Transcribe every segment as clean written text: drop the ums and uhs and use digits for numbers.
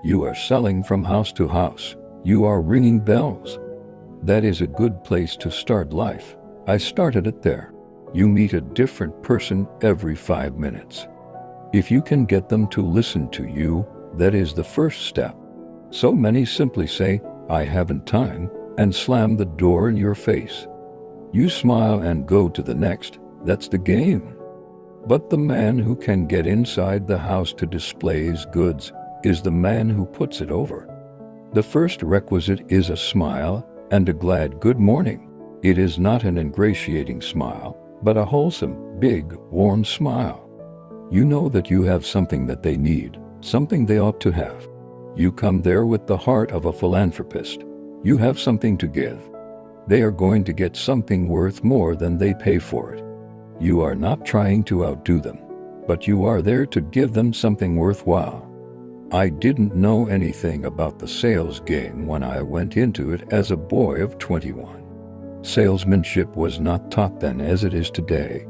You are selling from house to house. You are ringing bells. That is a good place to start life. I started it there. You meet a different person every 5 minutes. If you can get them to listen to you, that is the first step. So many simply say, "I haven't time," and slam the door in your face. You smile and go to the next. That's the game. But the man who can get inside the house to display his goods is the man who puts it over. The first requisite is a smile and a glad good morning. It is not an ingratiating smile, but a wholesome, big, warm smile. You know that you have something that they need, something they ought to have. You come there with the heart of a philanthropist. You have something to give. They are going to get something worth more than they pay for it. You are not trying to outdo them, but you are there to give them something worthwhile. I didn't know anything about the sales game when I went into it as a boy of 21. Salesmanship was not taught then as it is today.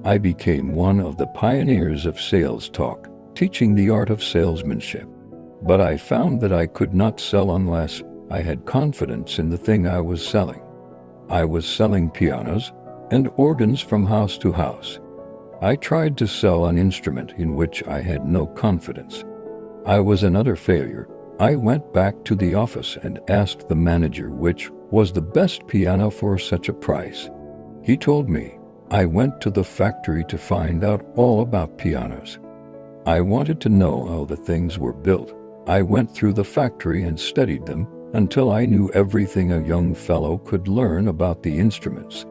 I became one of the pioneers of sales talk, teaching the art of salesmanship. But I found that I could not sell unless I had confidence in the thing I was selling. I was selling pianos and organs from house to house. I tried to sell an instrument in which I had no confidence. I was another failure. I went back to the office and asked the manager which was the best piano for such a price. He told me. I went to the factory to find out all about pianos. I wanted to know how the things were built. I went through the factory and studied them until I knew everything a young fellow could learn about the instruments.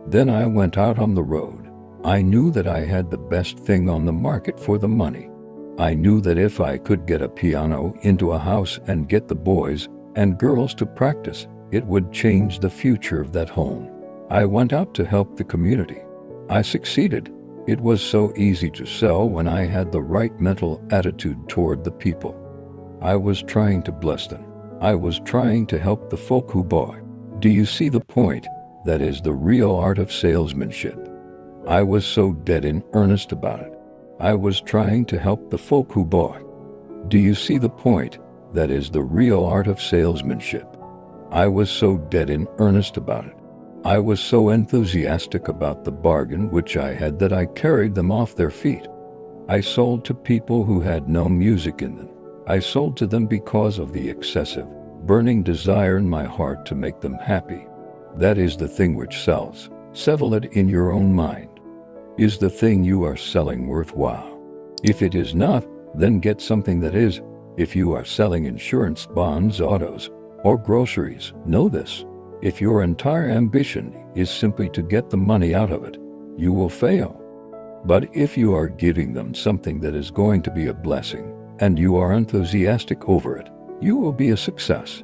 Then I went out on the road. I knew that I had the best thing on the market for the money. I knew that if I could get a piano into a house and get the boys and girls to practice, it would change the future of that home. I went out to help the community. I succeeded. It was so easy to sell when I had the right mental attitude toward the people. I was trying to bless them. I was trying to help the folk who buy. Do you see the point? That is the real art of salesmanship. I was so dead in earnest about it. I was trying to help the folk who buy. Do you see the point? That is the real art of salesmanship. I was so dead in earnest about it. I was so enthusiastic about the bargain which I had that I carried them off their feet. I sold to people who had no music in them. I sold to them because of the excessive, burning desire in my heart to make them happy. That is the thing which sells. Settle it in your own mind. Is the thing you are selling worthwhile? If it is not, then get something that is. If you are selling insurance, bonds, autos, or groceries, know this. If your entire ambition is simply to get the money out of it, you will fail. But if you are giving them something that is going to be a blessing, and you are enthusiastic over it, you will be a success.